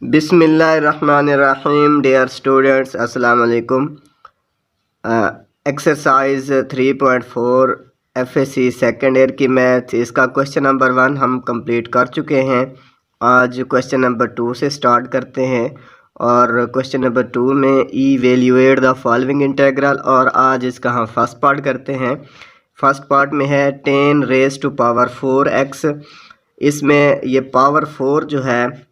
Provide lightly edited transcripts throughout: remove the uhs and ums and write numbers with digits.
बिस्मिल्लाहिर्रहमानिर्रहीम। Dear students, अस्सलाम वालेकुम। एक्सरसाइज 3.4 एफएससी सेकेंड ईयर की मैथ, इसका क्वेश्चन नंबर 1 हम कंप्लीट कर चुके हैं। आज क्वेश्चन नंबर 2 से स्टार्ट करते हैं और क्वेश्चन नंबर 2 में इवेल्यूएट द फॉलोइंग इंटीग्रल, और आज इसका हम फर्स्ट पार्ट करते हैं। फर्स्ट पार्ट में है 10 रेज़ टू पावर 4x। इसमें ये पावर 4 जो है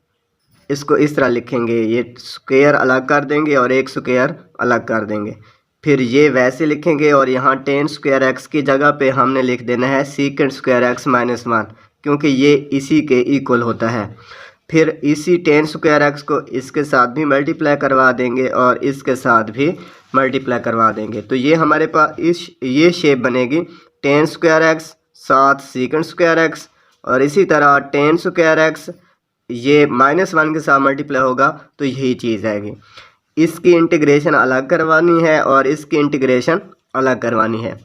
इसको इस तरह लिखेंगे, ये स्क्वायर अलग कर देंगे और एक स्क्वायर अलग कर देंगे, फिर ये वैसे लिखेंगे और यहाँ 10 स्क्वायर एक्स की जगह पे हमने लिख देना है सीकेंड स्क्वायर एक्स माइनस 1, क्योंकि ये इसी के इक्वल होता है। फिर इसी 10 स्क्वायर एक्स को इसके साथ भी मल्टीप्लाई करवा देंगे और इसके साथ भी मल्टीप्लाई करवा देंगे, तो ये हमारे पास ये शेप बनेगी 10 स्क्वायर एक्स साथ सीकेंड स्क्वायर एक्स, और इसी तरह 10 स्क्वायर एक्स ये -1 के साथ मल्टीप्लाई होगा तो यही चीज़ आएगी। इसकी इंटीग्रेशन अलग करवानी है और इसकी इंटीग्रेशन अलग करवानी है।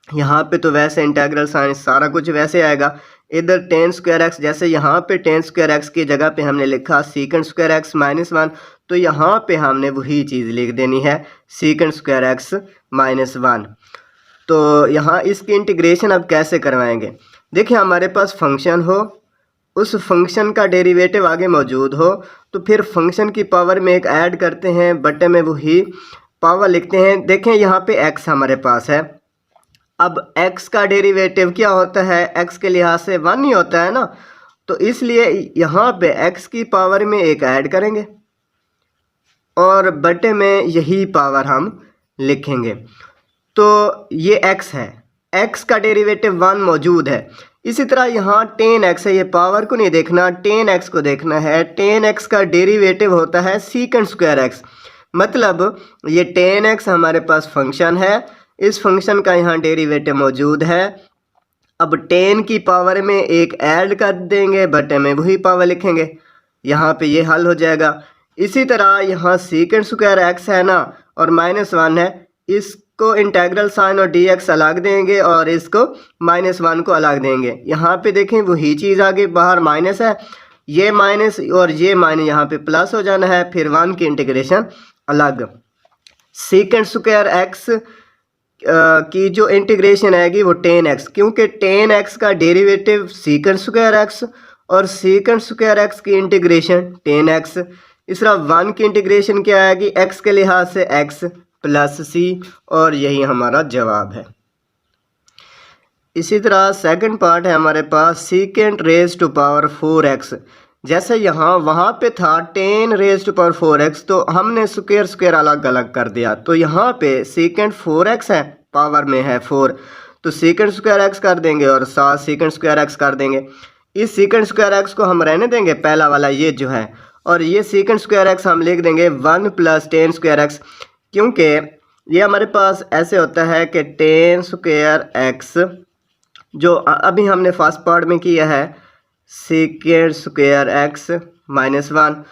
यहाँ पे तो वैसे इंटीग्रल साइन सारा कुछ वैसे आएगा। इधर 10 स्क्वायर एक्स, जैसे यहाँ पे 10 स्क्वायर एक्स की जगह पे हमने लिखा सीकेंड स्क्वायर एक्स -1, तो यहाँ पे हमने वही चीज़ लिख देनी है सीकेंड स्क्वायर एक्स -1। तो यहाँ इसकी इंटीग्रेशन अब कैसे करवाएंगे? देखिए, हमारे पास फंक्शन हो, उस फंक्शन का डेरिवेटिव आगे मौजूद हो, तो फिर फंक्शन की पावर में एक ऐड करते हैं, बटे में वही पावर लिखते हैं। देखें, यहाँ पे x हमारे पास है। अब x का डेरिवेटिव क्या होता है? x के लिहाज से 1 ही होता है ना, तो इसलिए यहाँ पे x की पावर में एक ऐड करेंगे और बटे में यही पावर हम लिखेंगे। तो ये x है, x का डेरिवेटिव 1 मौजूद है। इसी तरह यहाँ 10x है, ये पावर को नहीं देखना, 10x को देखना है। 10x का डेरिवेटिव होता है सीकेंड स्क्वायर एक्स, मतलब ये 10x हमारे पास फंक्शन है, इस फंक्शन का यहाँ डेरिवेटिव मौजूद है। अब 10 की पावर में एक ऐड कर देंगे, बटे में वही पावर लिखेंगे, यहाँ पे ये हल हो जाएगा। इसी तरह यहाँ सीकेंड स्क्वायर एक्स है ना और -1 है, इसको इंटीग्रल साइन और dx अलग देंगे और इसको -1 को अलग देंगे। यहाँ पे देखें वही चीज़ आगे, बाहर माइनस है, ये माइनस और ये माइनस यहाँ पे प्लस हो जाना है, फिर 1 की इंटीग्रेशन अलग। सीकेंड स्क्वायर एक्स की जो इंटीग्रेशन आएगी वो 10x, क्योंकि 10x का डेरिवेटिव सीकेंड स्क्वायर एक्स और सीकेंड स्क्वायर एक्स की इंटीग्रेशन 10x। इस तरह 1 की इंटीग्रेशन क्या आएगी? x के लिहाज से x प्लस c, और यही हमारा जवाब है। इसी तरह सेकंड पार्ट है हमारे पास secant raise to power 4x। जैसे यहाँ वहाँ पे था 10 रेज़ टू पावर 4x, तो हमने स्क्वायर स्क्वायर अलग अलग कर दिया, तो यहाँ पे सीकेंड 4x है, पावर में है 4, तो सीकेंड स्क्वायर एक्स कर देंगे और साथ सीकेंड स्क्वायर एक्स कर देंगे। इस सीकेंड स्क्वायर एक्स को हम रहने देंगे, पहला वाला ये जो है, और ये सीकेंड स्क्वायर एक्स हम लिख देंगे 1 + 10 स्क्वायर एक्स, क्योंकि ये हमारे पास ऐसे होता है कि 10 स्क्वायर एक्स जो अभी हमने फर्स्ट पार्ट में किया है सीकेंड स्क्वायर एक्स -1,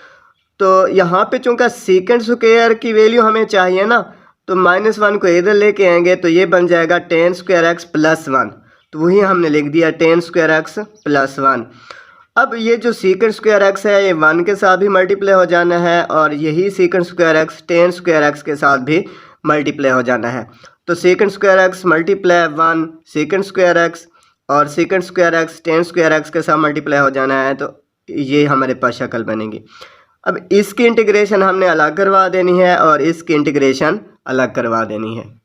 तो यहाँ पे चूँकि सीकेंड स्क्वायर की वैल्यू हमें चाहिए ना, तो -1 को इधर लेके आएंगे तो ये बन जाएगा 10 स्क्वायर एक्स +1, तो वही हमने लिख दिया 10 स्क्वायर एक्स +1। अब ये जो सीकेंड स्क्वायर एक्स है ये 1 के साथ भी मल्टीप्लाई हो जाना है और यही secant square x 10 square x के साथ भी मल्टीप्लाई हो जाना है। तो secant square x multiply 1 secant square x और secant square x 10 square x के साथ मल्टीप्लाई हो जाना है, तो ये हमारे पास शक्ल बनेगी। अब इसकी इंटीग्रेशन हमने अलग करवा देनी है और इसकी इंटीग्रेशन अलग करवा देनी है।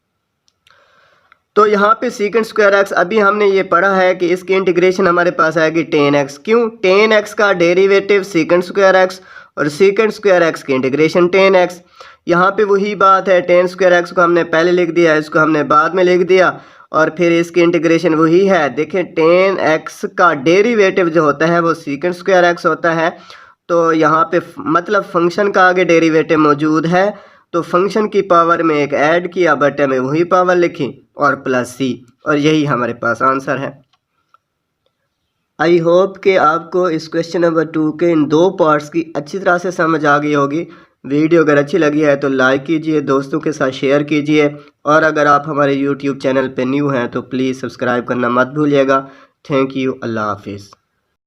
तो यहाँ पे सीकेंड स्क्वायर एक्स अभी हमने ये पढ़ा है कि इसकी इंटीग्रेशन हमारे पास आएगी 10x। क्यों? 10x का डेरिवेटिव सीकेंड स्क्वायर एक्स और सीकेंड स्क्वायर एक्स की इंटीग्रेशन 10x। यहाँ पे वही बात है, 10 स्क्वायर एक्स को हमने पहले लिख दिया, इसको हमने बाद में लिख दिया और फिर इसकी इंटीग्रेशन वही है। देखें, 10x का डेरिवेटिव जो होता है वो सीकेंड स्क्वायर एक्स होता है, तो यहाँ पे मतलब फंक्शन का आगे डेरिवेटिव मौजूद है, तो फंक्शन की पावर में एक ऐड किया, बटे में वही पावर लिखी और प्लस c, और यही हमारे पास आंसर है। आई होप कि आपको इस क्वेश्चन नंबर 2 के इन 2 पार्ट्स की अच्छी तरह से समझ आ गई होगी। वीडियो अगर अच्छी लगी है तो लाइक कीजिए, दोस्तों के साथ शेयर कीजिए, और अगर आप हमारे YouTube चैनल पे न्यू हैं तो प्लीज़ सब्सक्राइब करना मत भूलिएगा। Thank you. अल्लाह हाफिज़।